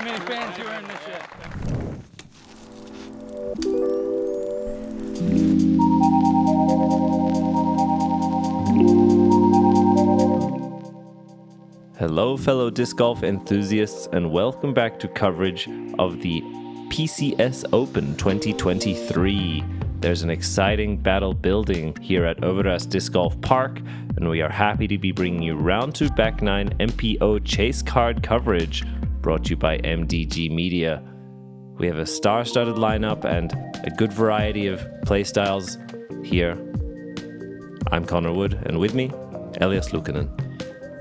many fans here in this shit. Hello, fellow disc golf enthusiasts, and welcome back to coverage of the PCS Open 2023. There's an exciting battle building here at Øverås Diskgolfpark, and we are happy to be bringing you round 2 back 9 MPO chase card coverage brought to you by MDG Media. We have a star-studded lineup and a good variety of playstyles here. I'm Connor Wood, and with me, Elias Luukkonen.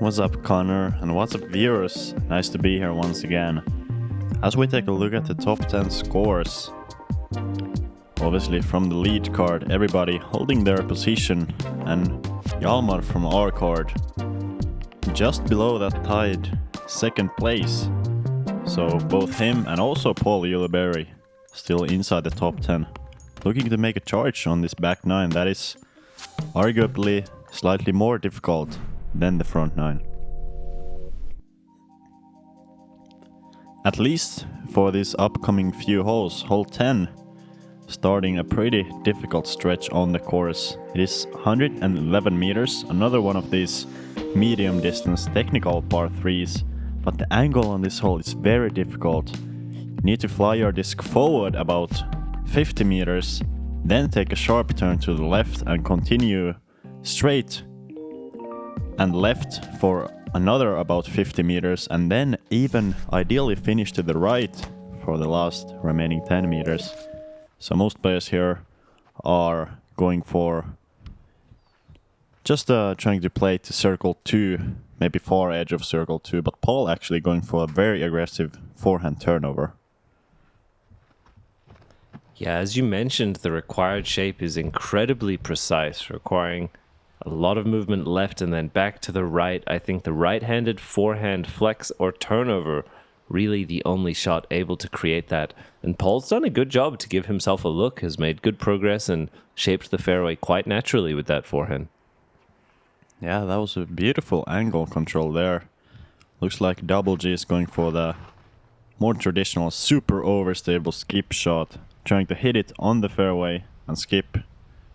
What's up, Connor, and what's up, viewers? Nice to be here once again. As we take a look at the top 10 scores, obviously from the lead card, everybody holding their position, and Hjalmar from our card just below that tied second place. So both him and also Paul Ulibarri still inside the top 10, looking to make a charge on this back 9 that is arguably slightly more difficult than the front 9. At least for these upcoming few holes, hole 10 starting a pretty difficult stretch on the course. It is 111 meters, another one of these medium distance technical par 3s, but the angle on this hole is very difficult. You need to fly your disc forward about 50 meters, then take a sharp turn to the left and continue straight and left for another about 50 meters, and then even ideally finish to the right for the last remaining 10 meters. So most players here are going for just trying to play to circle 2, maybe far edge of circle 2, but Paul actually going for a very aggressive forehand turnover. Yeah, as you mentioned, the required shape is incredibly precise, requiring a lot of movement left and then back to the right. I think the right-handed forehand flex or turnover, really the only shot able to create that. And Paul's done a good job to give himself a look, has made good progress and shaped the fairway quite naturally with that forehand. Yeah, that was a beautiful angle control there. Looks like Double G is going for the more traditional super overstable skip shot, trying to hit it on the fairway and skip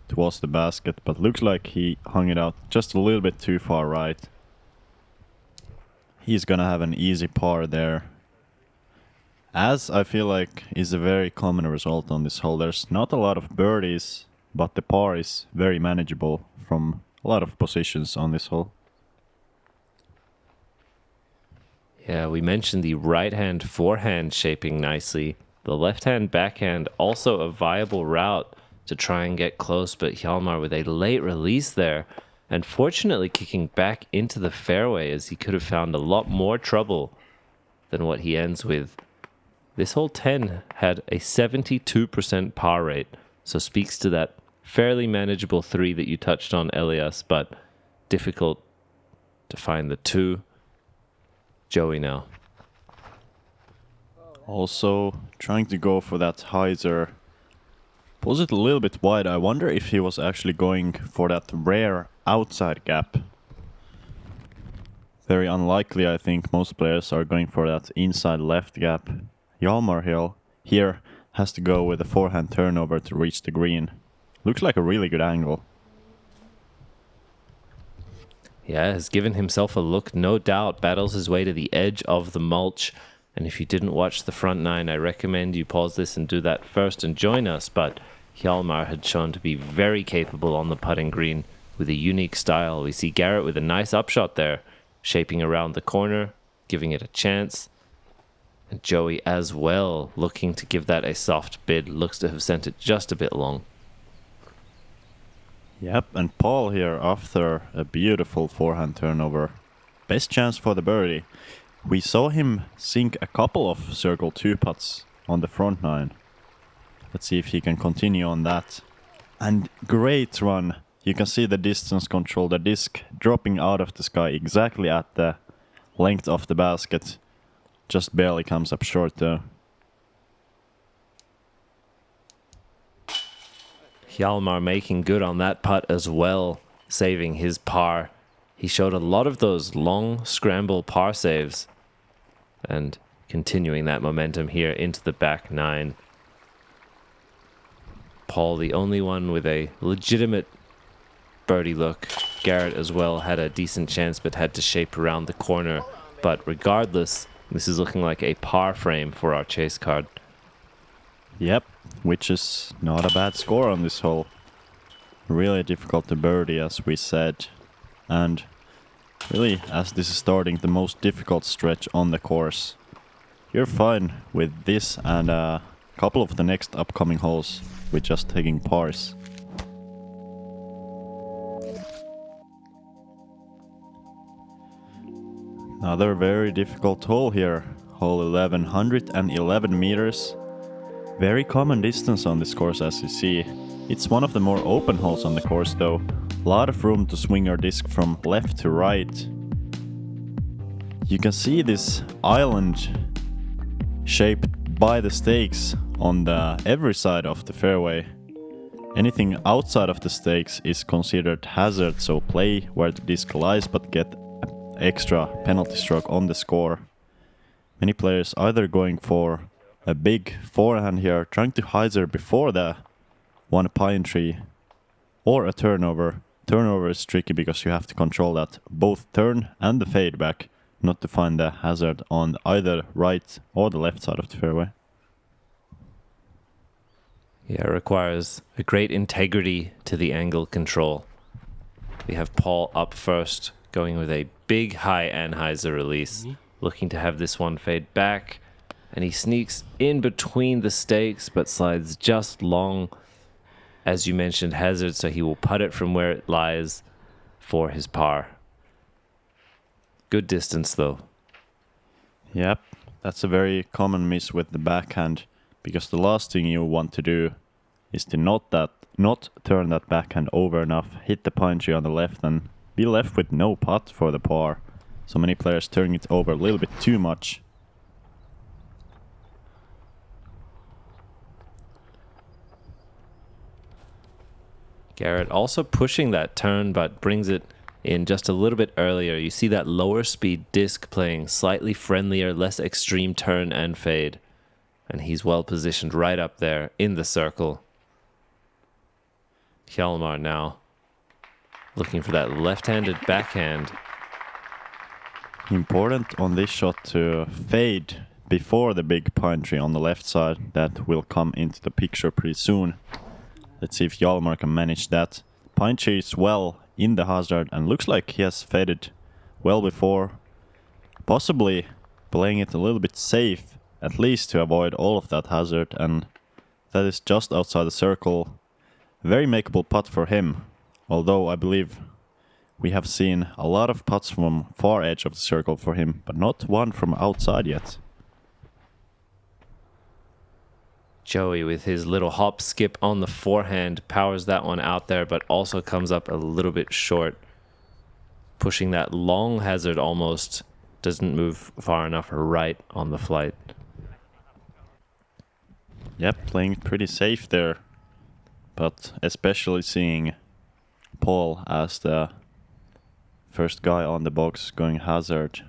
towards the basket, but looks like he hung it out just a little bit too far right. He's gonna have an easy par there, as I feel like is a very common result on this hole. There's not a lot of birdies, but the par is very manageable from a lot of positions on this hole. Yeah, we mentioned the right-hand forehand shaping nicely. The left-hand backhand also a viable route to try and get close, but Hjalmar with a late release there, and fortunately kicking back into the fairway, as he could have found a lot more trouble than what he ends with. This hole 10 had a 72% par rate, so speaks to that fairly manageable 3 that you touched on, Elias, but difficult to find the 2. Joey now. Also trying to go for that hyzer. Pulls it a little bit wide. I wonder if he was actually going for that rare outside gap. Very unlikely, I think. Most players are going for that inside left gap. Hjalmar here has to go with a forehand turnover to reach the green. Looks like a really good angle. Yeah, has given himself a look, no doubt. Battles his way to the edge of the mulch. And if you didn't watch the front 9, I recommend you pause this and do that first and join us. But Hjalmar had shown to be very capable on the putting green with a unique style. We see Garrett with a nice upshot there, shaping around the corner, giving it a chance. And Joey as well, looking to give that a soft bid. Looks to have sent it just a bit long. Yep, and Paul here after a beautiful forehand turnover. Best chance for the birdie. We saw him sink a couple of circle 2 putts on the front 9. Let's see if he can continue on that. And great run. You can see the distance control, the disc dropping out of the sky exactly at the length of the basket. Just barely comes up short though. Hjalmar making good on that putt as well, saving his par. He showed a lot of those long scramble par saves and continuing that momentum here into the back nine. Paul, the only one with a legitimate birdie look. Garrett as well had a decent chance but had to shape around the corner. But regardless, this is looking like a par frame for our chase card. Yep, which is not a bad score on this hole. Really difficult to birdie, as we said. And really, as this is starting the most difficult stretch on the course, you're fine with this and a couple of the next upcoming holes with just taking pars. Another very difficult hole here. Hole 11, 111 meters. Very common distance on this course, as you see. It's one of the more open holes on the course though. A lot of room to swing your disc from left to right. You can see this island shaped by the stakes on every side of the fairway. Anything outside of the stakes is considered hazard, so play where the disc lies but get extra penalty stroke on the score. Many players either going for a big forehand here, trying to hyzer before the one pine tree, or a turnover. Turnover is tricky because you have to control that both turn and the fade back, not to find the hazard on either right or the left side of the fairway. Yeah, it requires a great integrity to the angle control. We have Paul up first, going with a big high anhyzer release, looking to have this one fade back, and he sneaks in between the stakes but slides just long, as you mentioned, hazard, so he will putt it from where it lies for his par. Good distance though. Yep, that's a very common miss with the backhand, because the last thing you want to do is to not turn that backhand over enough, hit the pine tree on the left and be left with no putt for the par. So many players turning it over a little bit too much. Garrett also pushing that turn but brings it in just a little bit earlier. You see that lower speed disc playing slightly friendlier, less extreme turn and fade. And he's well positioned right up there in the circle. Hjalmar now looking for that left-handed backhand. Important on this shot to fade before the big pine tree on the left side. That will come into the picture pretty soon. Let's see if Hjalmar can manage that. Pine tree is well in the hazard and looks like he has faded well before. Possibly playing it a little bit safe, at least to avoid all of that hazard, and that is just outside the circle. Very makeable putt for him, although I believe we have seen a lot of putts from far edge of the circle for him, but not one from outside yet. Joey with his little hop skip on the forehand powers that one out there, but also comes up a little bit short. Pushing that long hazard almost, doesn't move far enough right on the flight. Yep, playing pretty safe there. But especially seeing Paul as the first guy on the box going hazard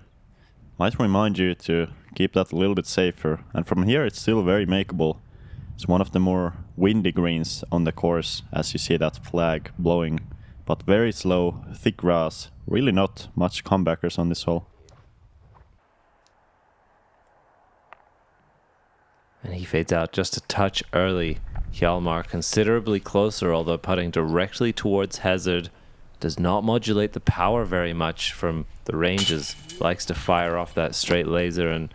might remind you to keep that a little bit safer. And from here it's still very makeable. It's one of the more windy greens on the course, as you see that flag blowing, but very slow, thick grass. Really not much comebackers on this hole. And he fades out just a touch early. Hjalmar considerably closer, although putting directly towards hazard. Does not modulate the power very much from the ranges. Likes to fire off that straight laser and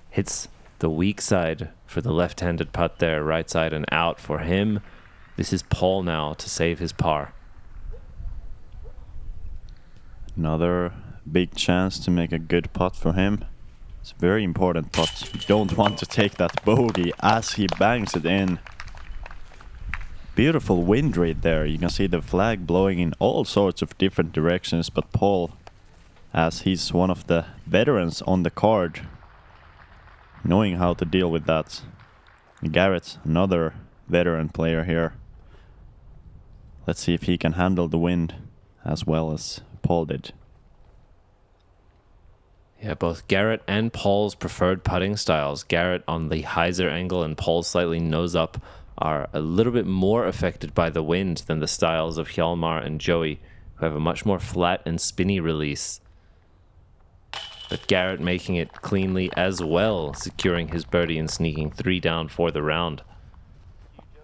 hits the weak side for the left-handed putt there. Right side and out for him. This is Paul now to save his par. Another big chance to make a good putt for him. It's a very important putt. You don't want to take that bogey as he bangs it in. Beautiful wind read there. You can see the flag blowing in all sorts of different directions, but Paul, as he's one of the veterans on the card, knowing how to deal with that. Garrett, another veteran player here. Let's see if he can handle the wind as well as Paul did. Yeah, both Garrett and Paul's preferred putting styles, Garrett on the hyzer angle and Paul's slightly nose up, are a little bit more affected by the wind than the styles of Hjalmar and Joey, who have a much more flat and spinny release. But Garrett making it cleanly as well, securing his birdie and sneaking 3 down for the round.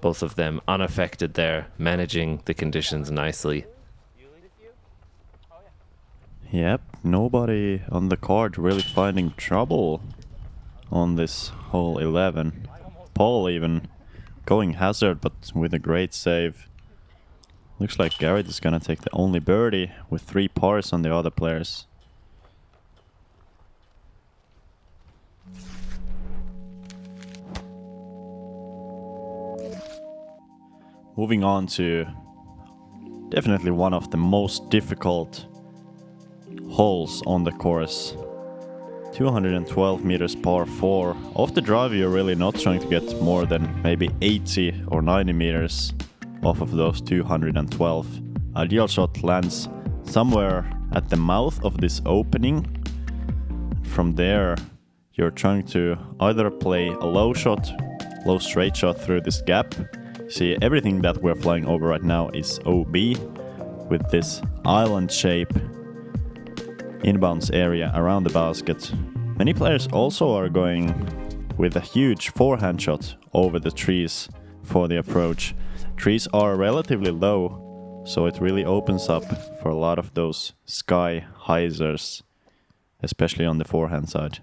Both of them unaffected there, managing the conditions nicely. Yep, nobody on the card really finding trouble on this hole 11. Paul even going hazard, but with a great save. Looks like Garrett is gonna take the only birdie with 3 pars on the other players. Moving on to definitely one of the most difficult holes on the course. 212 meters par 4. Off the drive you're really not trying to get more than maybe 80 or 90 meters off of those 212. Ideal shot lands somewhere at the mouth of this opening. From there you're trying to either play a low straight shot through this gap. See, everything that we're flying over right now is OB with this island shape inbounds area around the basket. Many players also are going with a huge forehand shot over the trees for the approach. Trees are relatively low, so it really opens up for a lot of those sky hyzers, especially on the forehand side.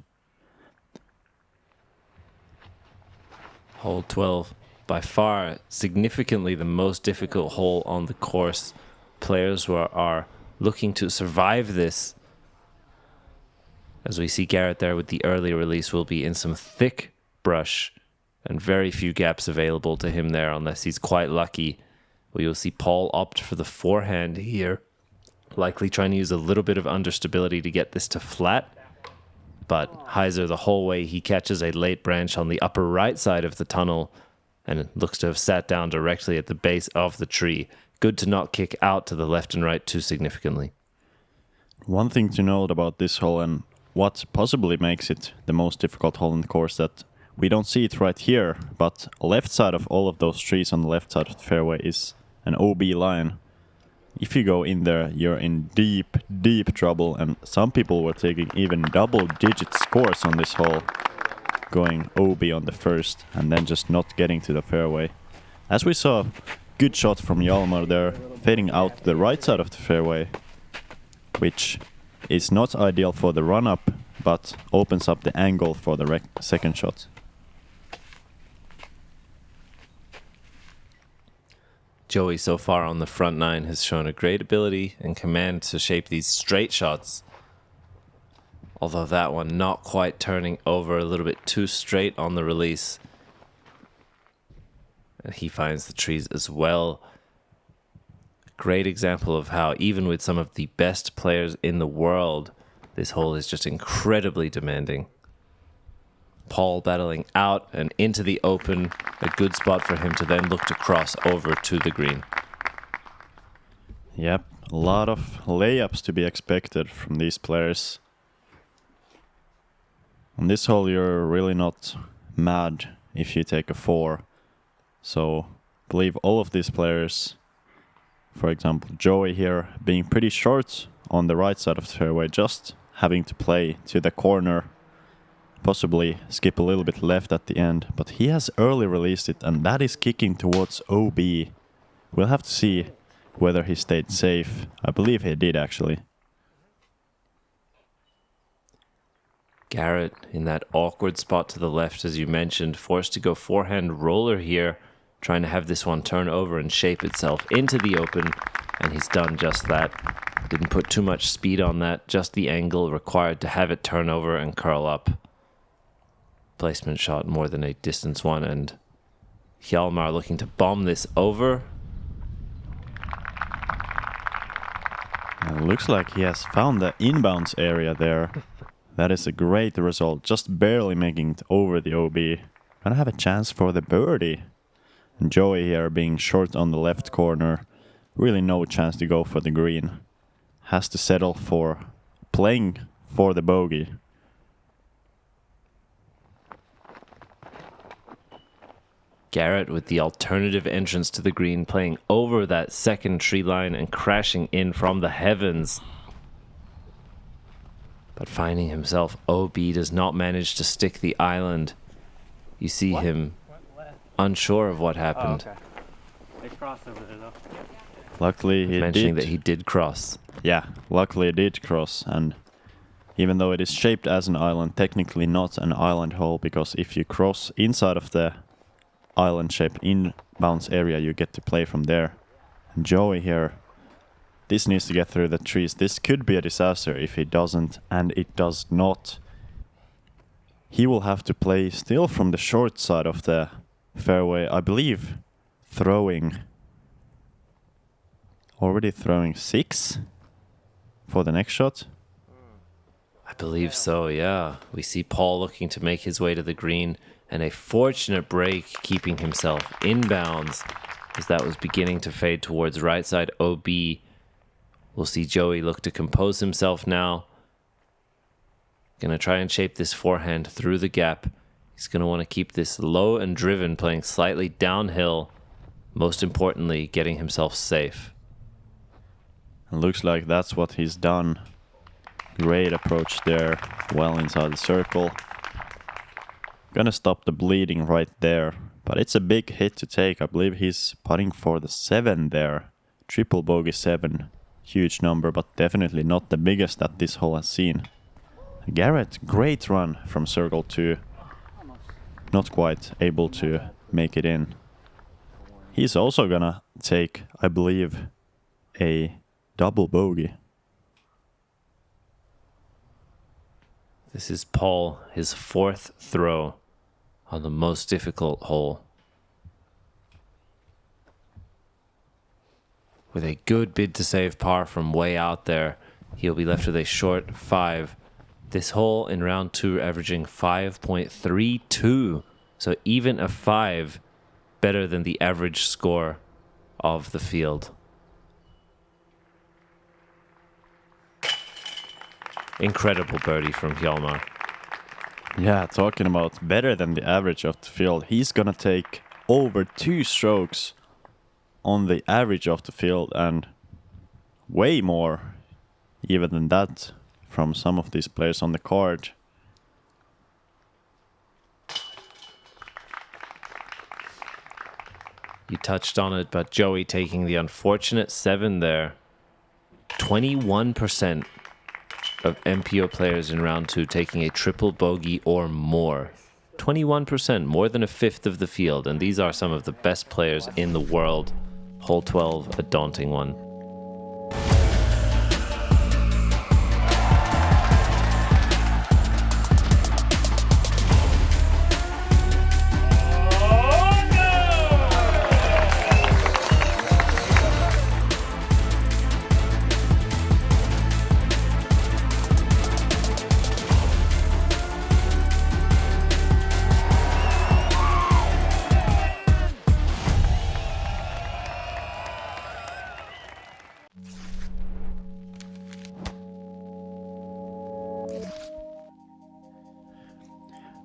Hole 12, by far significantly the most difficult hole on the course. Players who are looking to survive this, as we see Garrett there with the early release, will be in some thick brush and very few gaps available to him there unless he's quite lucky. We will see Paul opt for the forehand here, likely trying to use a little bit of understability to get this to flat. But hyzer the whole way, he catches a late branch on the upper right side of the tunnel and it looks to have sat down directly at the base of the tree. Good to not kick out to the left and right too significantly. One thing to note about this hole and what possibly makes it the most difficult hole in the course, that we don't see it right here, but left side of all of those trees on the left side of the fairway is an OB line. If you go in there, you're in deep, deep trouble, and some people were taking even double-digit scores on this hole, going OB on the first and then just not getting to the fairway. As we saw, good shot from Hjalmar there, fading out to the right side of the fairway, which is not ideal for the run-up, but opens up the angle for the second shot. Joey so far on the front nine has shown a great ability and command to shape these straight shots. Although that one not quite turning over, a little bit too straight on the release. And he finds the trees as well. Great example of how even with some of the best players in the world, this hole is just incredibly demanding. Paul battling out and into the open, a good spot for him to then look to cross over to the green. Yep, a lot of layups to be expected from these players. On this hole you're really not mad if you take a 4. So I believe all of these players, for example Joey here, being pretty short on the right side of the fairway, just having to play to the corner, possibly skip a little bit left at the end, but he has early released it and that is kicking towards OB. We'll have to see whether he stayed safe. I believe he did actually. Garrett in that awkward spot to the left, as you mentioned, forced to go forehand roller here, trying to have this one turn over and shape itself into the open, and he's done just that. Didn't put too much speed on that, just the angle required to have it turn over and curl up. Placement shot more than a distance one, and Hjalmar looking to bomb this over. It looks like he has found the inbounds area there. That is a great result, just barely making it over the OB. Gonna have a chance for the birdie. And Joey here being short on the left corner, really no chance to go for the green. Has to settle for playing for the bogey Garrett with the alternative entrance to the green, playing over that second tree line and crashing in from the heavens. But finding himself, OB does not manage to stick the island. You see him unsure of what happened. Oh, okay. They crossed over there though. Luckily he Mentioning did. that he did cross. Yeah, luckily it did cross, and even though it is shaped as an island, technically not an island hole, because if you cross inside of the island shaped inbounds area, you get to play from there. And Joey here, this needs to get through the trees. This could be a disaster if he doesn't, and it does not. He will have to play still from the short side of the fairway, I believe, already throwing 6 for the next shot. I believe so, yeah. We see Paul looking to make his way to the green, and a fortunate break keeping himself inbounds as that was beginning to fade towards right side OB. We'll see Joey look to compose himself now. Gonna try and shape this forehand through the gap. He's gonna want to keep this low and driven, playing slightly downhill. Most importantly, getting himself safe. And looks like that's what he's done. Great approach there, well inside the circle. Gonna stop the bleeding right there, but it's a big hit to take. I believe he's putting for the 7 there. Triple bogey 7. Huge number, but definitely not the biggest that this hole has seen. Garrett, great run from circle 2. Not quite able to make it in. He's also gonna take, I believe, a double bogey. This is Paul, his 4th throw on the most difficult hole. With a good bid to save par from way out there, he'll be left with a short 5. This hole in round 2 averaging 5.32. So even a 5 better than the average score of the field. Incredible birdie from Hjalmar. Yeah, talking about better than the average of the field. He's gonna take over 2 strokes on the average of the field, and way more even than that from some of these players on the card. You touched on it, but Joey taking the unfortunate 7 there. 21% of MPO players in round 2 taking a triple bogey or more. 21%, more than a fifth of the field, and these are some of the best players in the world. Hole 12, a daunting one.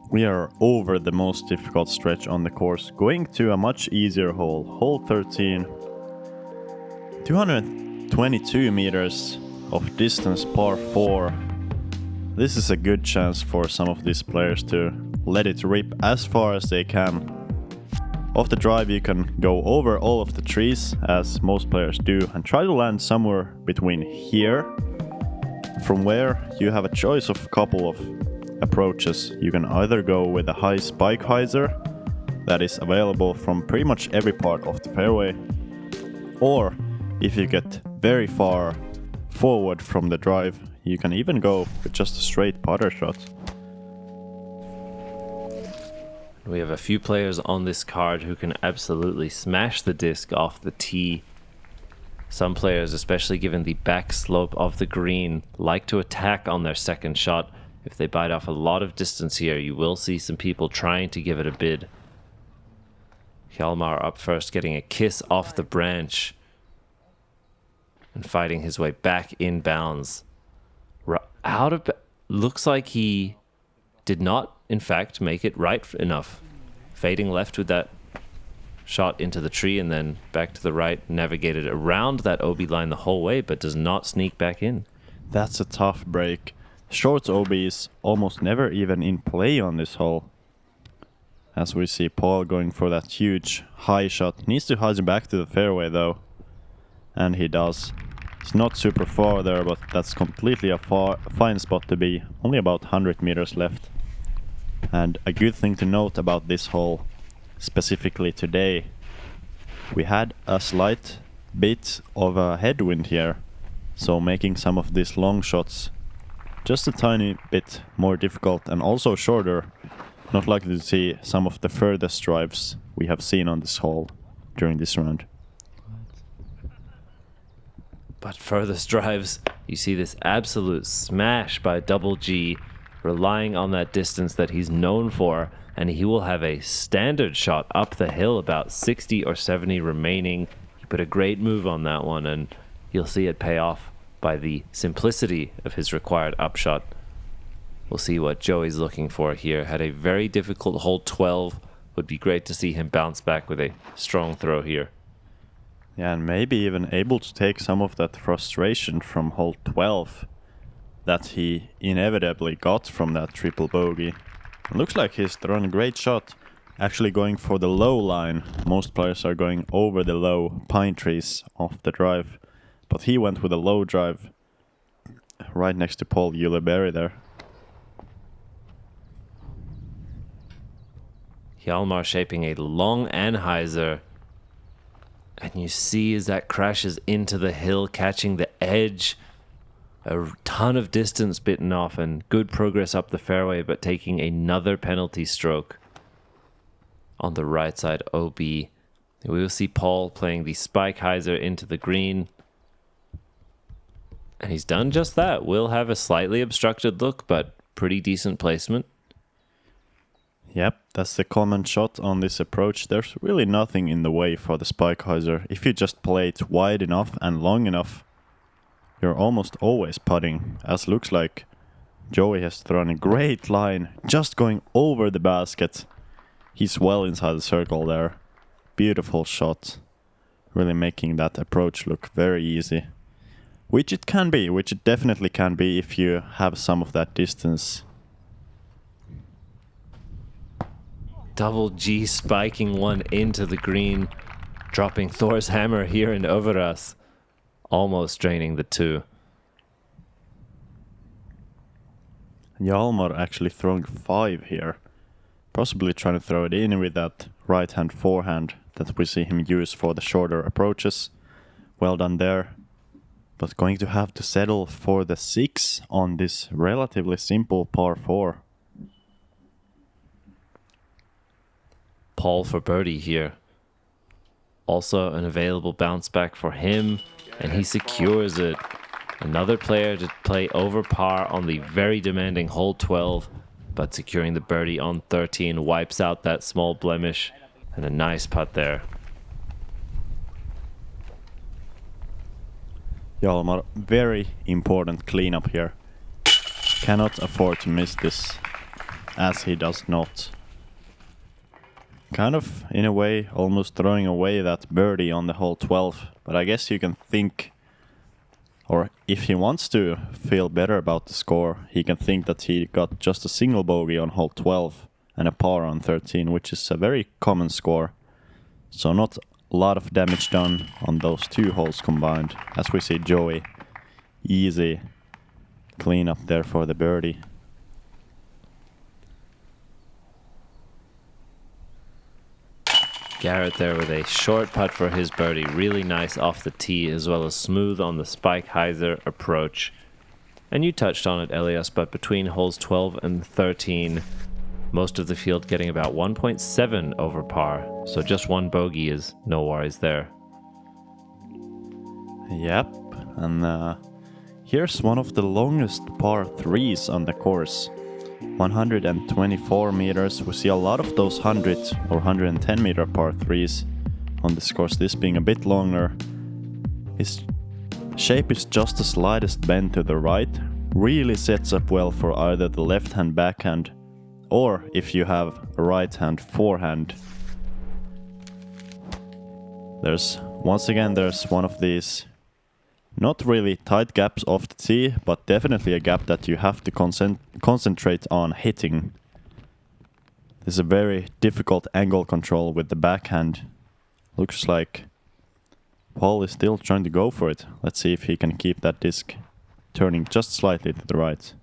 We are over the most difficult stretch on the course, going to a much easier hole, hole 13. 222 meters of distance, par 4. This is a good chance for some of these players to let it rip as far as they can. Off the drive you can go over all of the trees, as most players do, and try to land somewhere between here, from where you have a choice of a couple of approaches. You can either go with a high spike hyzer that is available from pretty much every part of the fairway, or if you get very far forward from the drive, you can even go with just a straight putter shot. We have a few players on this card who can absolutely smash the disc off the tee. Some players, especially given the back slope of the green, like to attack on their second shot. If they bite off a lot of distance here, you will see some people trying to give it a bid. Hjalmar up first, getting a kiss off the branch and fighting his way back in bounds. Looks like he did not, in fact, make it right enough. Fading left with that shot into the tree and then back to the right, navigated around that OB line the whole way, but does not sneak back in. That's a tough break. Short OB is almost never even in play on this hole. As we see Paul going for that huge high shot. Needs to hyzer back to the fairway though. And he does. It's not super far there, but that's completely a fine spot to be. Only about 100 meters left. And a good thing to note about this hole, specifically today, we had a slight bit of a headwind here. So making some of these long shots just a tiny bit more difficult and also shorter. Not likely to see some of the furthest drives we have seen on this hole during this round. But furthest drives, you see this absolute smash by Double G, relying on that distance that he's known for, and he will have a standard shot up the hill, about 60 or 70 remaining. He put a great move on that one, and you'll see it pay off by the simplicity of his required upshot. We'll see what Joey's looking for here. Had a very difficult hole 12. Would be great to see him bounce back with a strong throw here. Yeah, and maybe even able to take some of that frustration from hole 12 that he inevitably got from that triple bogey. It looks like he's thrown a great shot, actually going for the low line. Most players are going over the low pine trees off the drive, but he went with a low drive right next to Paul Ulibarri there. Hjalmar shaping a long anhyzer. And you see as that crashes into the hill, catching the edge. A ton of distance bitten off and good progress up the fairway, but taking another penalty stroke on the right side OB. We will see Paul playing the spike hyzer into the green. And he's done just that. Will have a slightly obstructed look, but pretty decent placement. Yep, that's the common shot on this approach. There's really nothing in the way for the spike hyzer. If you just play it wide enough and long enough, you're almost always putting, as looks like Joey has thrown a great line, just going over the basket. He's well inside the circle there. Beautiful shot. Really making that approach look very easy. Which it can be, which it definitely can be if you have some of that distance. Double G spiking one into the green, dropping Thor's hammer here in Øverås, almost draining the two. Hjalmar actually throwing 5 here. Possibly trying to throw it in with that right hand forehand that we see him use for the shorter approaches. Well done there. But going to have to settle for the 6 on this relatively simple par 4. Paul for birdie here. Also an available bounce back for him, and he secures it. Another player to play over par on the very demanding hole 12, but securing the birdie on 13 wipes out that small blemish, and a nice putt there. Hjalmar, very important cleanup here. Cannot afford to miss this, as he does not. Kind of, in a way, almost throwing away that birdie on the hole 12. But I guess you can think, or if he wants to feel better about the score, he can think that he got just a single bogey on hole 12 and a par on 13, which is a very common score. So not a lot of damage done on those 2 holes combined. As we see Joey, easy clean up there for the birdie. Garrett there with a short putt for his birdie. Really nice off the tee, as well as smooth on the spike hyzer approach. And you touched on it, Elias, but between holes 12 and 13, most of the field getting about 1.7 over par. So just one bogey is no worries there. Yep, and here's one of the longest par 3s on the course. 124 meters. We see a lot of those 100 or 110 meter par 3s on this course, this being a bit longer. His shape is just the slightest bend to the right. Really sets up well for either the left hand backhand or if you have a right hand forehand. There's one of these not really tight gaps off the tee, but definitely a gap that you have to concentrate on hitting. This is a very difficult angle control with the backhand. Looks like Paul is still trying to go for it. Let's see if he can keep that disc turning just slightly to the right.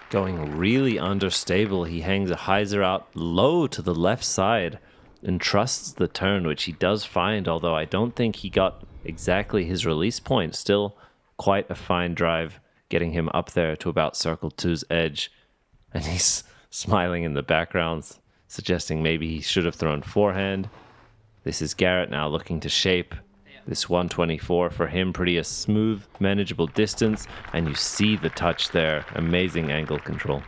Going really understable, he hangs a hyzer out low to the left side and trusts the turn, which he does find, although I don't think he got exactly his release point. Still quite a fine drive, getting him up there to about circle 2's edge. And he's smiling in the background, suggesting maybe he should have thrown forehand. This is Garrett now looking to shape this 124 for him, pretty a smooth, manageable distance, and you see the touch there. Amazing angle control.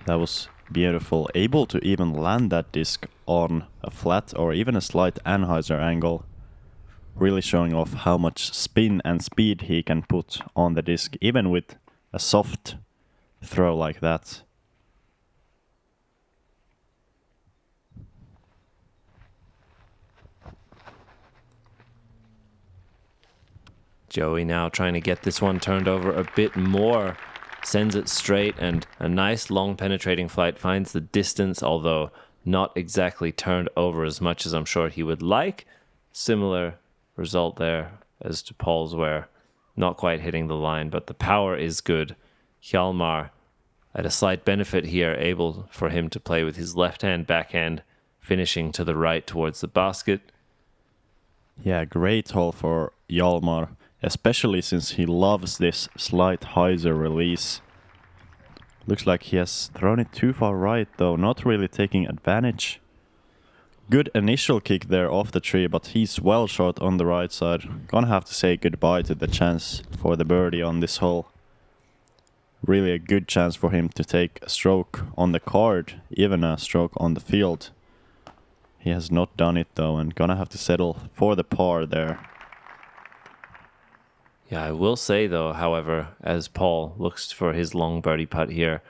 That was beautiful. Able to even land that disc on a flat or even a slight anhyzer angle. Really showing off how much spin and speed he can put on the disc, even with a soft throw like that. Joey now trying to get this one turned over a bit more. Sends it straight, and a nice long penetrating flight finds the distance, although not exactly turned over as much as I'm sure he would like. Similar result there as to Paul's, where not quite hitting the line, but the power is good. Hjalmar at a slight benefit here, able for him to play with his left hand backhand, finishing to the right towards the basket. Yeah, great hole for Hjalmar, especially since he loves this slight hyzer release. Looks like he has thrown it too far right though, not really taking advantage. Good initial kick there off the tree, but he's well short on the right side. Gonna have to say goodbye to the chance for the birdie on this hole. Really a good chance for him to take a stroke on the card, even a stroke on the field. He has not done it though, and gonna have to settle for the par there. Yeah, I will say though, however, as Paul looks for his long birdie putt here,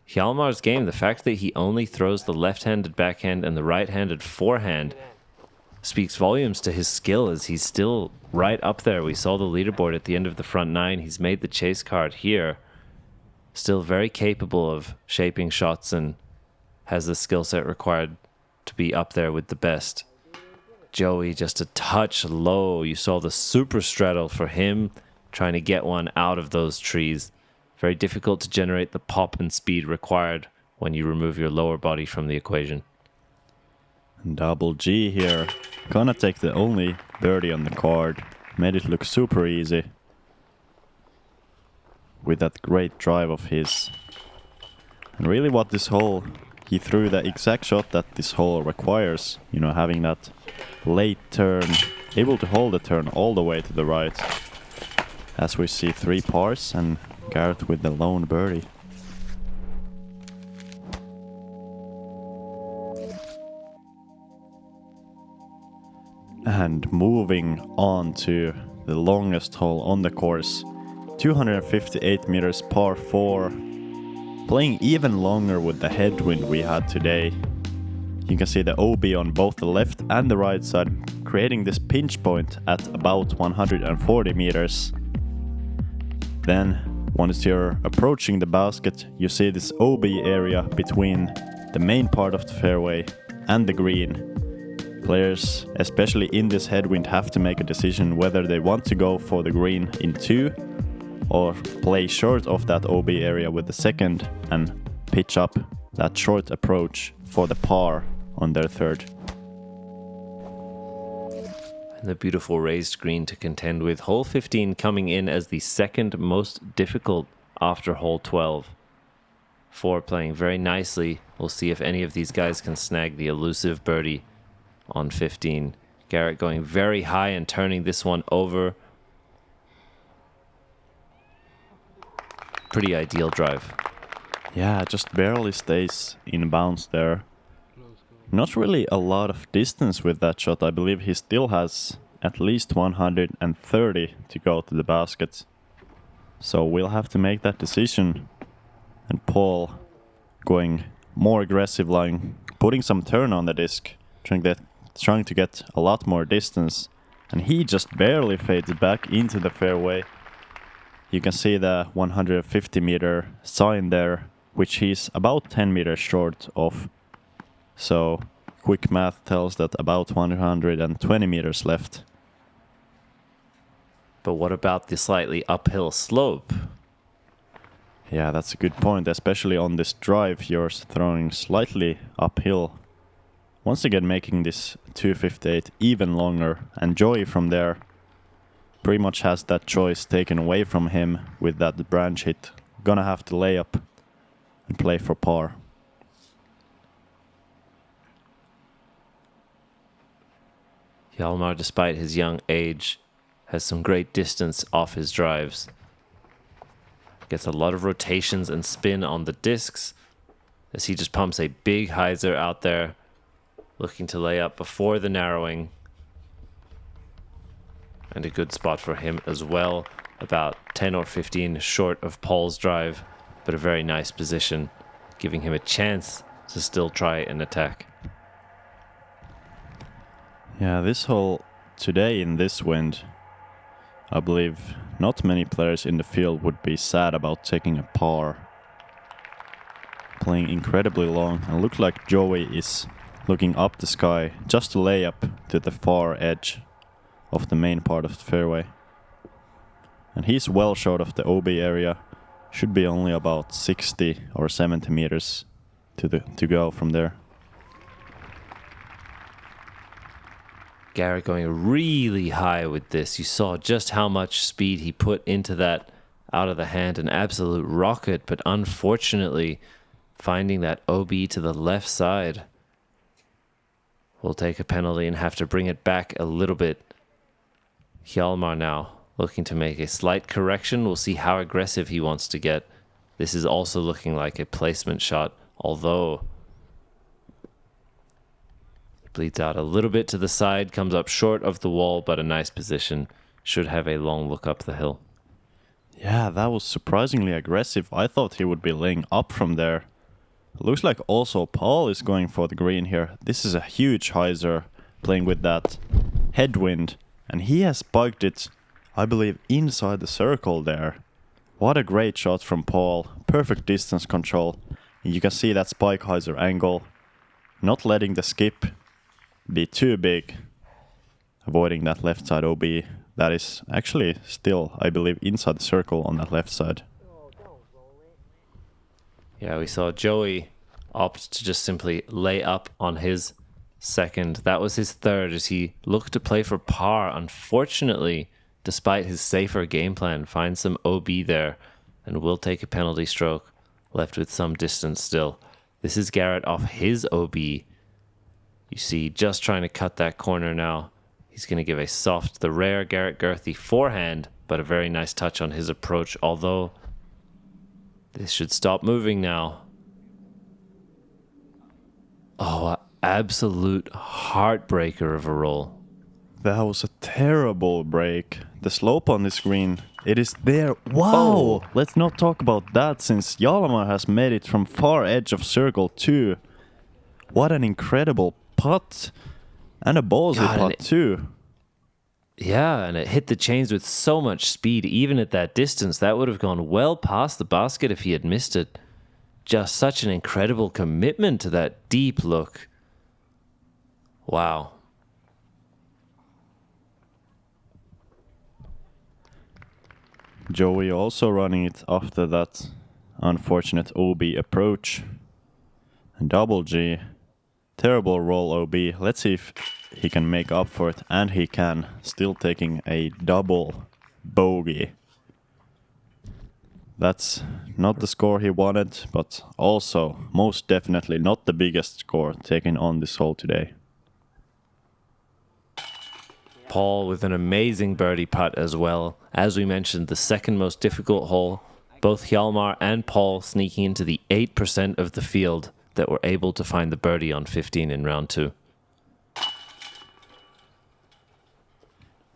Hjalmar's game, the fact that he only throws the left-handed backhand and the right-handed forehand speaks volumes to his skill, as he's still right up there. We saw the leaderboard at the end of the front nine. He's made the chase card here. Still very capable of shaping shots and has the skill set required to be up there with the best. Joey just a touch low. You saw the super straddle for him, trying to get one out of those trees. Very difficult to generate the pop and speed required when you remove your lower body from the equation. Double G here. Gonna take the only birdie on the card. Made it look super easy with that great drive of his. And really what this hole, he threw the exact shot that this hole requires. You know, having that late turn, able to hold the turn all the way to the right. As we see 3 pars and Garrett with the lone birdie. And moving on to the longest hole on the course, 258 meters par 4. Playing even longer with the headwind we had today. You can see the OB on both the left and the right side, creating this pinch point at about 140 meters. Then, once you're approaching the basket, you see this OB area between the main part of the fairway and the green. Players, especially in this headwind, have to make a decision whether they want to go for the green in 2 or play short of that OB area with the second and pitch up that short approach for the par on their third. And the beautiful raised green to contend with. Hole 15 coming in as the second most difficult after hole 12. 4 playing very nicely. We'll see if any of these guys can snag the elusive birdie on 15. Garrett going very high and turning this one over. Pretty ideal drive. Yeah, just barely stays in bounds there. Not really a lot of distance with that shot. I believe he still has at least 130 to go to the basket. So we'll have to make that decision. And Paul going more aggressive line, putting some turn on the disc, trying to trying to get a lot more distance, and he just barely fades back into the fairway. You can see the 150-meter sign there, which he's about 10 meters short of. So quick math tells that about 120 meters left. But what about the slightly uphill slope? Yeah, that's a good point, especially on this drive. You're throwing slightly uphill. Once again making this 258 even longer, and Joey from there pretty much has that choice taken away from him with that branch hit. Gonna have to lay up and play for par. Hjalmar, despite his young age, has some great distance off his drives. Gets a lot of rotations and spin on the discs as he just pumps a big hyzer out there, looking to lay up before the narrowing. And a good spot for him as well, about 10 or 15 short of Paul's drive, but a very nice position, giving him a chance to still try an attack. Yeah, this hole today in this wind, I believe not many players in the field would be sad about taking a par. Playing incredibly long, and looks like Joey is looking up the sky just to lay up to the far edge of the main part of the fairway. And he's well short of the OB area, should be only about 60 or 70 meters to go from there. Garrett going really high with this. You saw just how much speed he put into that out of the hand, an absolute rocket, but unfortunately finding that OB to the left side will take a penalty and have to bring it back a little bit. Hjalmar now looking to make a slight correction. We'll see how aggressive he wants to get. This is also looking like a placement shot, although bleeds out a little bit to the side, comes up short of the wall, but a nice position. Should have a long look up the hill. Yeah, that was surprisingly aggressive. I thought he would be laying up from there. Looks like also Paul is going for the green here. This is a huge hyzer playing with that headwind, and he has spiked it, I believe, inside the circle there. What a great shot from Paul. Perfect distance control. And you can see that spike hyzer angle. Not letting the skip be too big, avoiding that left side OB. That is actually still, I believe, inside the circle on that left side. Yeah, we saw Joey opt to just simply lay up on his second. That was his third as he looked to play for par. Unfortunately, despite his safer game plan, finds some OB there and will take a penalty stroke, left with some distance still. This is Garrett off his OB. You see, just trying to cut that corner now. He's going to give a soft, the rare Garrett Gurthie forehand, but a very nice touch on his approach, although this should stop moving now. Oh, absolute heartbreaker of a roll. That was a terrible break. The slope on this green, it is there. Wow! Oh. Let's not talk about that since Hjalmar has made it from far edge of circle 2. What an incredible putt. And a ballsy putt too. Yeah, and it hit the chains with so much speed, even at that distance. That would have gone well past the basket if he had missed it. Just such an incredible commitment to that deep look. Wow. Joey also running it after that unfortunate OB approach. And double G. Terrible roll OB. Let's see if he can make up for it. And he can. Still taking a double bogey. That's not the score he wanted, but also most definitely not the biggest score taken on this hole today. Paul with an amazing birdie putt as well. As we mentioned, the second most difficult hole. Both Hjalmar and Paul sneaking into the 8% of the field that were able to find the birdie on 15 in round 2.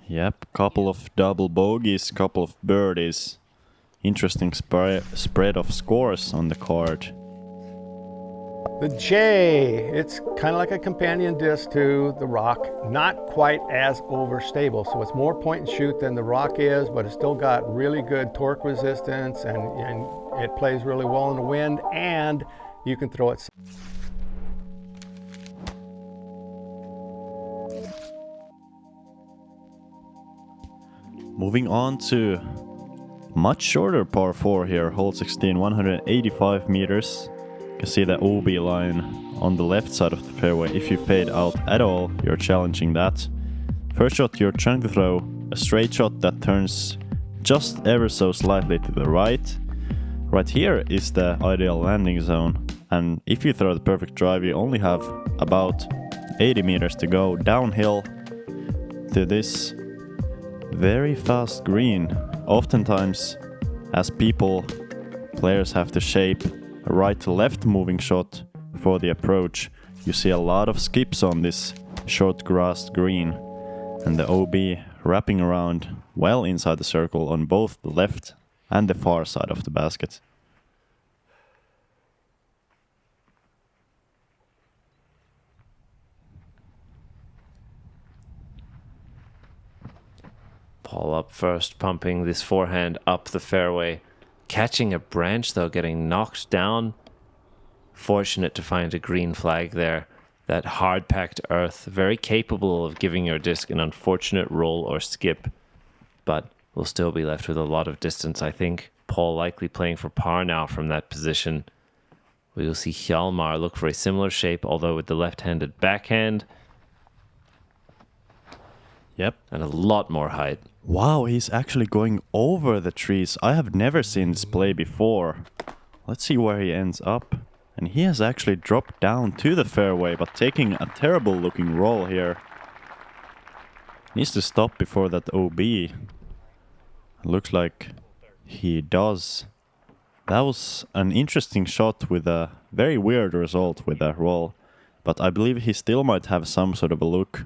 Yep, couple of double bogeys, couple of birdies. Interesting spread of scores on the card. The J, it's kind of like a companion disc to the rock, not quite as overstable. So it's more point and shoot than the rock is, but it's still got really good torque resistance and it plays really well in the wind, and you can throw it. Moving on to much shorter par 4 here, hole 16, 185 meters. You can see the OB line on the left side of the fairway. If you fade out at all, you're challenging that. First shot, you're trying to throw a straight shot that turns just ever so slightly to the right. Right here is the ideal landing zone, and if you throw the perfect drive, you only have about 80 meters to go downhill to this very fast green. Oftentimes, as players have to shape a right to left moving shot for the approach, you see a lot of skips on this short grassed green, and the OB wrapping around well inside the circle on both the left and the far side of the basket. Paul up first, pumping this forehand up the fairway. Catching a branch though, getting knocked down. Fortunate to find a green flag there. That hard-packed earth, very capable of giving your disc an unfortunate roll or skip. But we'll still be left with a lot of distance, I think. Paul likely playing for par now from that position. We will see Hjalmar look for a similar shape, although with the left-handed backhand. Yep. And a lot more height. Wow, he's actually going over the trees. I have never seen this play before. Let's see where he ends up. And he has actually dropped down to the fairway, but taking a terrible looking roll here. Needs to stop before that OB. Looks like he does. That was an interesting shot with a very weird result with that roll. But I believe he still might have some sort of a look.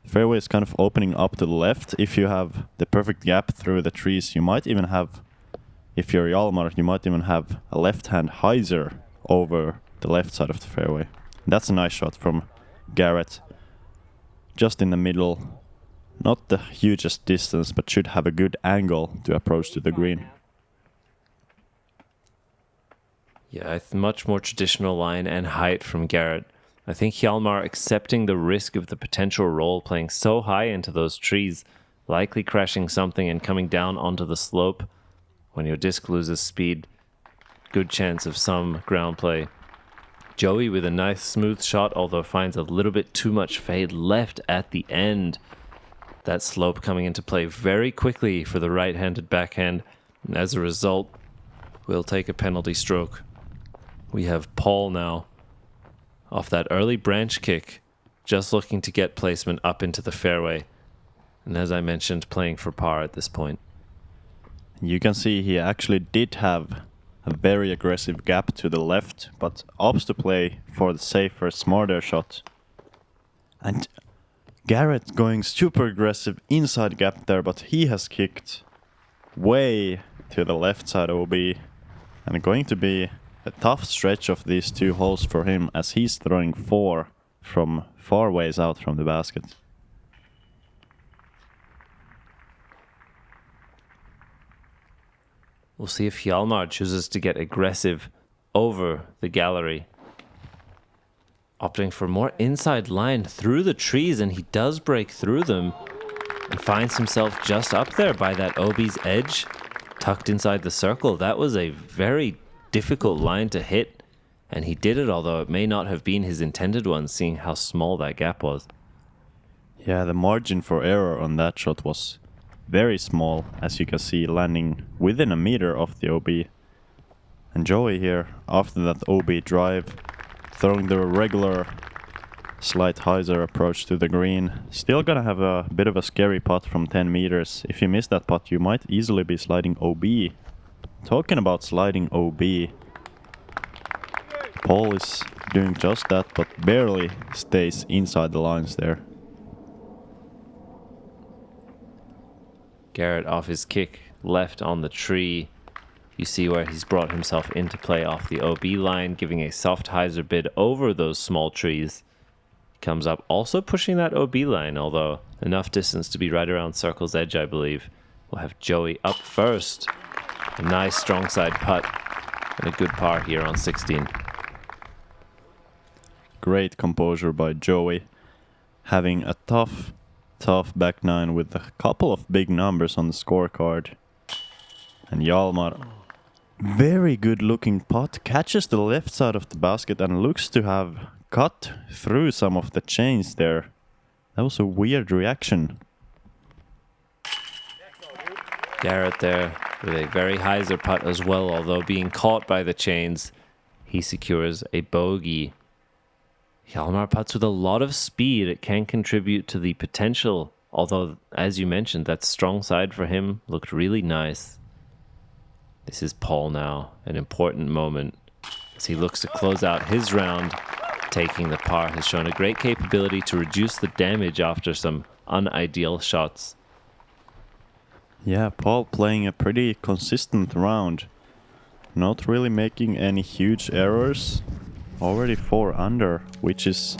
The fairway is kind of opening up to the left. If you have the perfect gap through the trees, you might even have, if you're Hjalmar, you might even have a left-hand hyzer over the left side of the fairway. That's a nice shot from Garrett. Just in the middle. Not the hugest distance, but should have a good angle to approach to the green. Yeah, it's much more traditional line and height from Garrett. I think Hjalmar accepting the risk of the potential roll, playing so high into those trees, likely crashing something and coming down onto the slope. When your disc loses speed, good chance of some ground play. Joey with a nice smooth shot, although finds a little bit too much fade left at the end. That slope coming into play very quickly for the right-handed backhand. And as a result, we'll take a penalty stroke. We have Paul now. Off that early branch kick, just looking to get placement up into the fairway. And as I mentioned, playing for par at this point. You can see he actually did have a very aggressive gap to the left, but opts to play for the safer, smarter shot. And Garrett going super aggressive inside gap there, but he has kicked way to the left side OB. And going to be a tough stretch of these two holes for him, as he's throwing 4 from far ways out from the basket. We'll see if Hjalmar chooses to get aggressive over the gallery. Opting for more inside line through the trees, and he does break through them and finds himself just up there by that OB's edge, tucked inside the circle. That was a very difficult line to hit, and he did it, although it may not have been his intended one, seeing how small that gap was. Yeah, the margin for error on that shot was very small, as you can see, landing within a meter of the OB. And Joey here, after that OB drive, throwing the regular slight hyzer approach to the green. Still gonna have a bit of a scary putt from 10 meters. If you miss that putt, you might easily be sliding OB. Talking about sliding OB, Paul is doing just that, but barely stays inside the lines there. Garrett off his kick, left on the tree. You see where he's brought himself into play off the OB line, giving a soft hyzer bid over those small trees. Comes up, also pushing that OB line, although enough distance to be right around circle's edge, I believe. We'll have Joey up first. A nice strong side putt and a good par here on 16. Great composure by Joey. Having a tough back nine with a couple of big numbers on the scorecard. And Hjalmar, very good looking putt, catches the left side of the basket and looks to have cut through some of the chains there. That was a weird reaction. Garrett there with a very hyzer putt as well, although being caught by the chains, he secures a bogey. Hjalmar putts with a lot of speed. It can contribute to the potential, although, as you mentioned, that strong side for him looked really nice. This is Paul now, an important moment as he looks to close out his round. Taking the par has shown a great capability to reduce the damage after some unideal shots. Yeah, Paul playing a pretty consistent round. Not really making any huge errors. Already 4 under, which is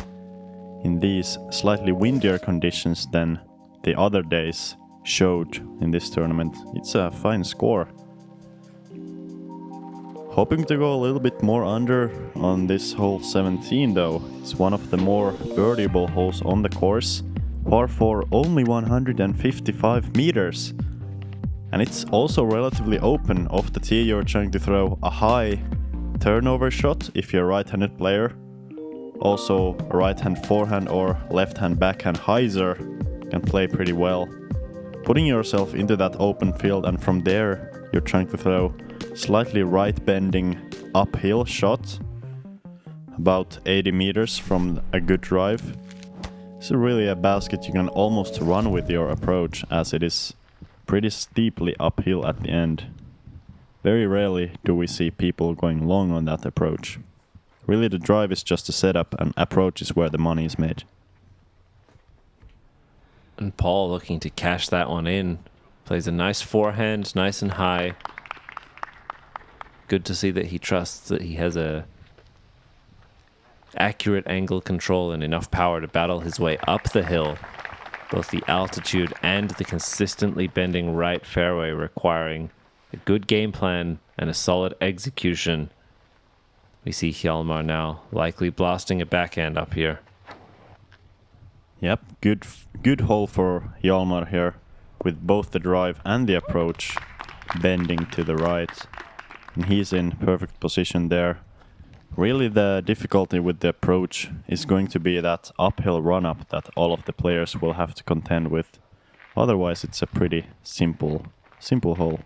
in these slightly windier conditions than the other days showed in this tournament. It's a fine score. Hoping to go a little bit more under on this hole 17 though. It's one of the more birdieable holes on the course. Par 4, only 155 meters. And it's also relatively open. Off the tee you're trying to throw a high turnover shot if you're a right-handed player. Also a right-hand forehand or left-hand backhand hyzer can play pretty well. Putting yourself into that open field and from there you're trying to throw slightly right bending uphill shot about 80 meters from a good drive. It's really a basket you can almost run with your approach as it is pretty steeply uphill at the end. Very rarely do we see people going long on that approach. Really the drive is just a setup and approach is where the money is made. And Paul looking to cash that one in. Plays a nice forehand, nice and high. Good to see that he trusts that he has a accurate angle control and enough power to battle his way up the hill. Both the altitude and the consistently bending right fairway requiring a good game plan and a solid execution. We see Hjalmar now likely blasting a backhand up here. Yep, good hole for Hjalmar here with both the drive and the approach bending to the right. And he's in perfect position there. Really the difficulty with the approach is going to be that uphill run-up that all of the players will have to contend with. Otherwise it's a pretty simple hole.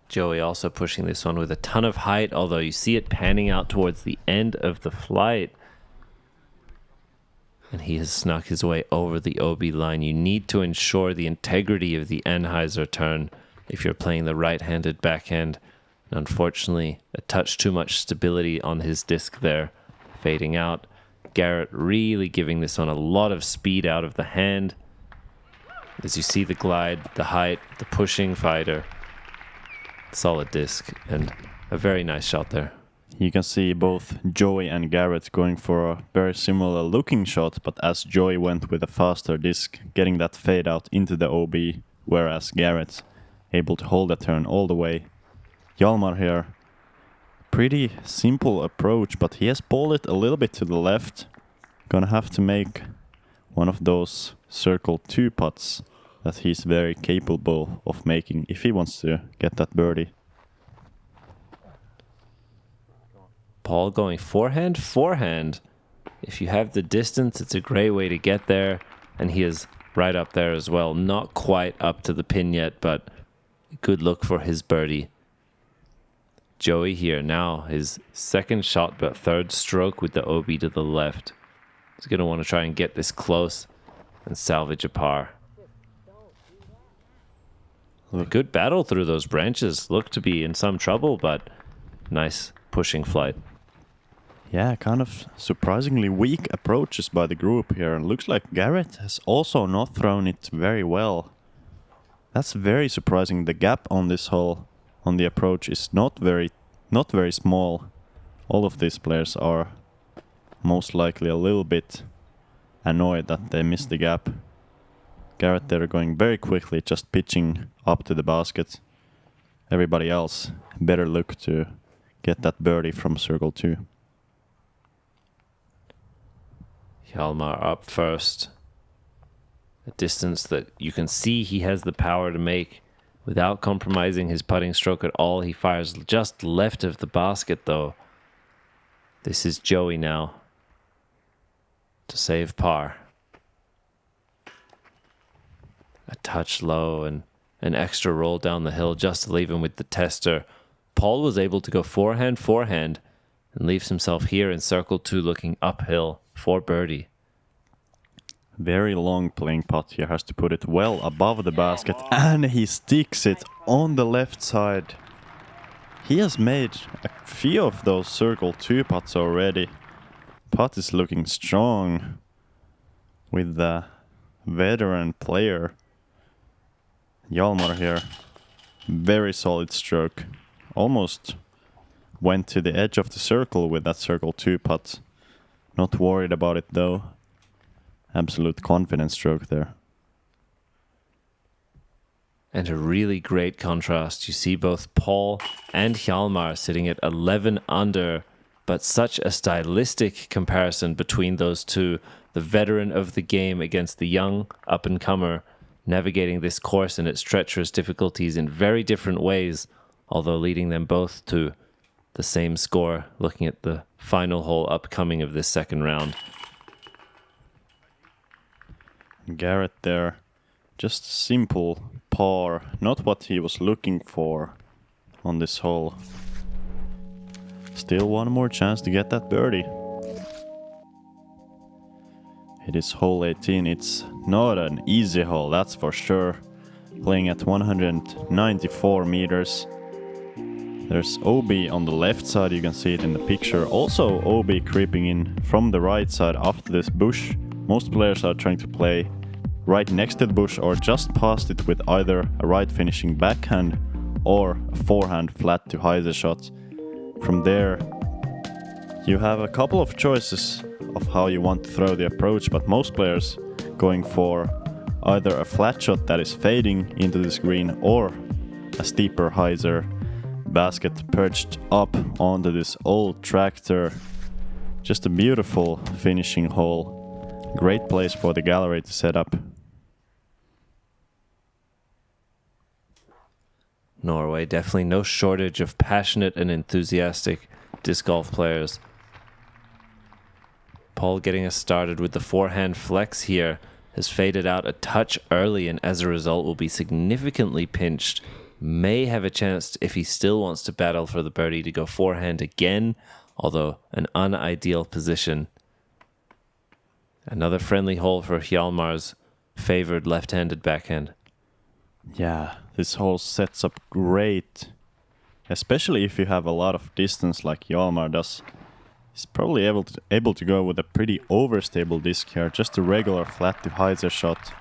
Joey also pushing this one with a ton of height, although you see it panning out towards the end of the flight. And he has snuck his way over the OB line. You need to ensure the integrity of the Anheuser turn if you're playing the right-handed backhand. And unfortunately, a touch too much stability on his disc there, fading out. Garrett really giving this one a lot of speed out of the hand. As you see the glide, the height, the pushing fighter. Solid disc and a very nice shot there. You can see both Joey and Garrett going for a very similar looking shot, but as Joey went with a faster disc, getting that fade out into the OB, whereas Garrett able to hold the turn all the way. Hjalmar here, pretty simple approach, but he has balled it a little bit to the left. Gonna have to make one of those circle 2 putts that he's very capable of making if he wants to get that birdie. Paul going forehand. If you have the distance, it's a great way to get there. And he is right up there as well. Not quite up to the pin yet, but good look for his birdie. Joey here now, his second shot, but third stroke with the OB to the left. He's going to want to try and get this close and salvage a par. A good battle through those branches. Looked to be in some trouble, but nice pushing flight. Yeah, kind of surprisingly weak approaches by the group here. Looks like Garrett has also not thrown it very well. That's very surprising. The gap on this hole on the approach is not very small. All of these players are most likely a little bit annoyed that they missed the gap. Garrett there going very quickly, just pitching up to the basket. Everybody else better look to get that birdie from circle 2. Hjalmar up first. A distance that you can see he has the power to make without compromising his putting stroke at all. He fires just left of the basket though. This is Joey now to save par. A touch low and an extra roll down the hill just to leave him with the tester. Paul was able to go forehand and leaves himself here in circle 2 looking uphill for birdie. Very long playing putt here, has to put it well above the basket, and he sticks it on the left side. He has made a few of those circle 2 putts already. Putt is looking strong with the veteran player. Hjalmar here, very solid stroke. Almost went to the edge of the circle with that circle 2 putt. Not worried about it though. Absolute confidence stroke there. And a really great contrast. You see both Paul and Hjalmar sitting at 11 under, but such a stylistic comparison between those two. The veteran of the game against the young up-and-comer, navigating this course and its treacherous difficulties in very different ways, although leading them both to the same score, looking at the final hole upcoming of this second round. Garrett there, just simple par, not what he was looking for on this hole. Still one more chance to get that birdie. It is hole 18, it's not an easy hole, that's for sure. Playing at 194 meters. There's OB on the left side, you can see it in the picture. Also OB creeping in from the right side after this bush. Most players are trying to play right next to the bush or just past it with either a right finishing backhand or a forehand flat to hyzer shot. From there, you have a couple of choices of how you want to throw the approach, but most players going for either a flat shot that is fading into this green or a steeper hyzer basket perched up onto this old tractor. Just a beautiful finishing hole. Great place for the gallery to set up. Norway, definitely no shortage of passionate and enthusiastic disc golf players. Paul getting us started with the forehand flex here has faded out a touch early and as a result will be significantly pinched. May have a chance, if he still wants to battle for the birdie, to go forehand again, although an unideal position. Another friendly hole for Hjalmar's favored left-handed backhand. Yeah, this hole sets up great, especially if you have a lot of distance like Hjalmar does. He's probably able to go with a pretty overstable disc here, just a regular flat to hyzer shot.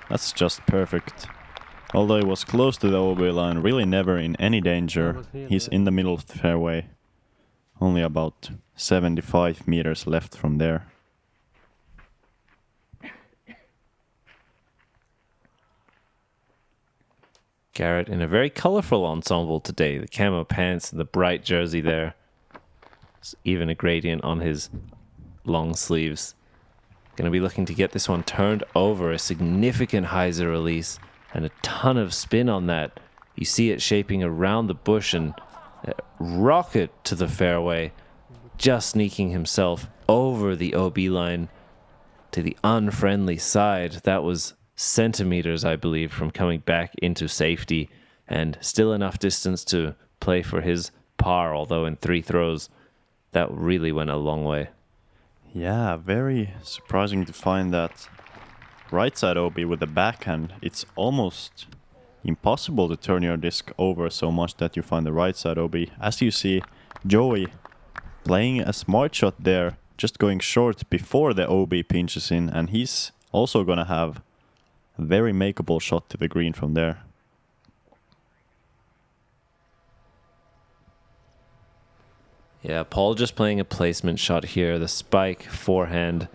That's just perfect. Although he was close to the OB line, really never in any danger. He's in the middle of the fairway. Only about 75 meters left from there. Garrett in a very colorful ensemble today. The camo pants and the bright jersey there. There's even a gradient on his long sleeves. Going to be looking to get this one turned over. A significant hyzer release and a ton of spin on that. You see it shaping around the bush and rocket to the fairway. Just sneaking himself over the OB line to the unfriendly side. That was centimeters, I believe, from coming back into safety, and still enough distance to play for his par, although in 3 throws that really went a long way. Yeah, very surprising to find that right side OB with the backhand. It's almost impossible to turn your disc over so much that you find the right side OB. As you see, Joey playing a smart shot there, just going short before the OB pinches in, and he's also gonna have a very makeable shot to the green from there. Yeah, Paul just playing a placement shot here, the spike forehand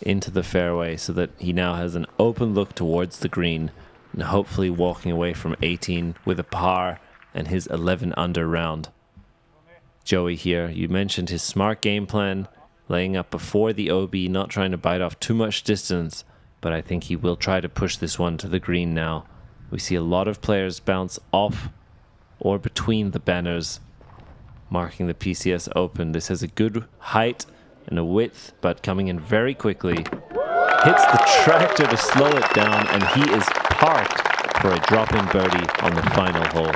into the fairway so that he now has an open look towards the green and hopefully walking away from 18 with a par and his 11 under round. Joey here, you mentioned his smart game plan, laying up before the OB, not trying to bite off too much distance, but I think he will try to push this one to the green now. We see a lot of players bounce off or between the banners, marking the PCS Open. This has a good height and a width, but coming in very quickly. Hits the tractor to slow it down, and he is parked for a drop-in birdie on the final hole.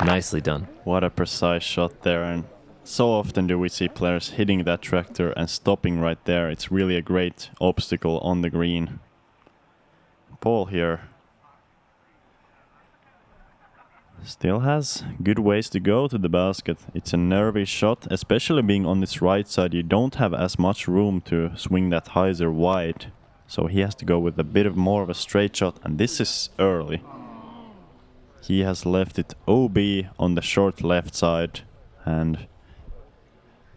Nicely done. What a precise shot there, and so often do we see players hitting that tractor and stopping right there. It's really a great obstacle on the green. Paul here still has good ways to go to the basket. It's a nervy shot, especially being on this right side. You don't have as much room to swing that hyzer wide, so he has to go with a bit of more of a straight shot, and this is early. He has left it OB on the short left side, and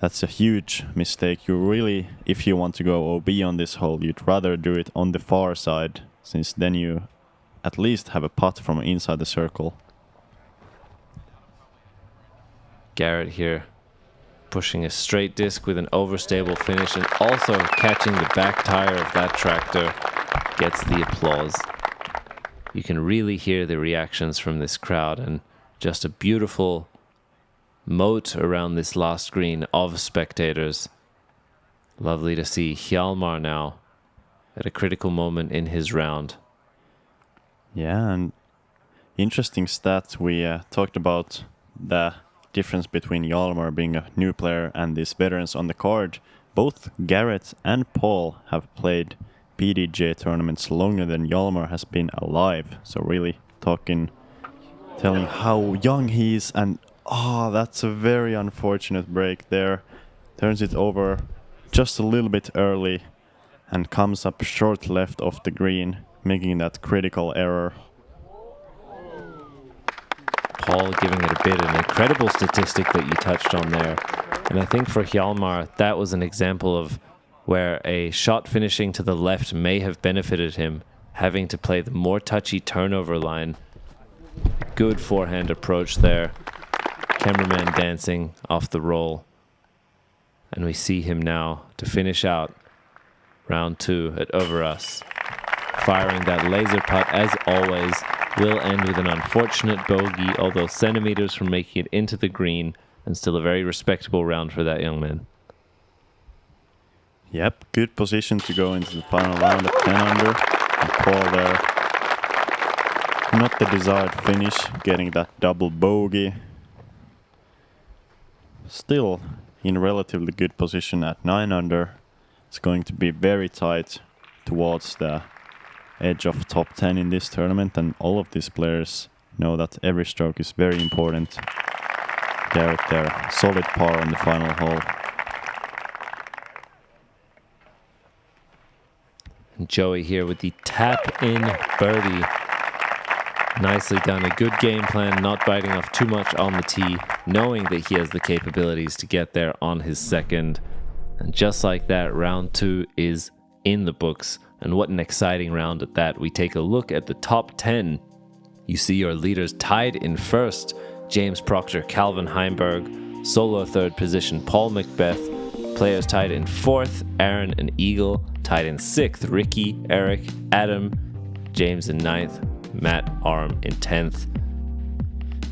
that's a huge mistake. You really, if you want to go OB on this hole, you'd rather do it on the far side, since then you at least have a putt from inside the circle. Garrett here pushing a straight disc with an overstable finish and also catching the back tire of that tractor gets the applause. You can really hear the reactions from this crowd, and just a beautiful moat around this last green of spectators. Lovely to see Hjalmar now at a critical moment in his round. Yeah, and interesting stat. We talked about the difference between Hjalmar being a new player and these veterans on the card. Both Garrett and Paul have played PDGA tournaments longer than Hjalmar has been alive. So really telling how young he is, and that's a very unfortunate break there. Turns it over just a little bit early and comes up short left of the green, making that critical error. Paul giving it a bit, an incredible statistic that you touched on there. And I think for Hjalmar, that was an example of where a shot finishing to the left may have benefited him, having to play the more touchy turnover line. Good forehand approach there. Cameraman dancing off the roll. And we see him now to finish out round 2 at Øverås. Firing that laser putt as always. Will end with an unfortunate bogey, although centimeters from making it into the green, and still a very respectable round for that young man. Yep, good position to go into the final round at 10 under. And Paul there, not the desired finish, getting that double bogey. Still in relatively good position at 9 under. It's going to be very tight towards the edge of top 10 in this tournament, and all of these players know that every stroke is very important. Garrett there, solid par on the final hole. And Joey here with the tap-in birdie. Nicely done. A good game plan, not biting off too much on the tee, knowing that he has the capabilities to get there on his second. And just like that, round 2 is in the books. And what an exciting round at that. We take a look at the top 10. You see your leaders tied in first. James Proctor, Calvin Heimberg. Solo third position, Paul Macbeth. Players tied in 4th, Aaron and Eagle. Tied in 6th, Ricky, Eric, Adam. James in 9th, Matt Arm in 10th.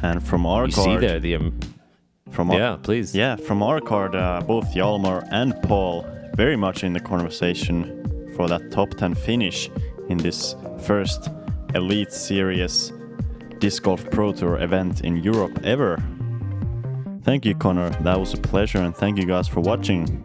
And from our you card... see there the... please. Yeah, from our card, both Hjalmar and Paul very much in the conversation for that top 10 finish in this first Elite Series Disc Golf Pro Tour event in Europe ever. Thank you, Connor. That was a pleasure, and thank you guys for watching.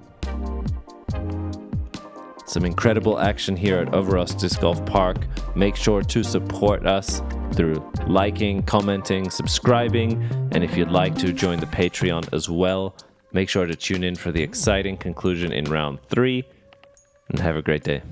Some incredible action here at Øverås Diskgolfpark. Make sure to support us through liking, commenting, subscribing, and if you'd like to join the Patreon as well, Make sure to tune in for the exciting conclusion in round 3, and have a great day.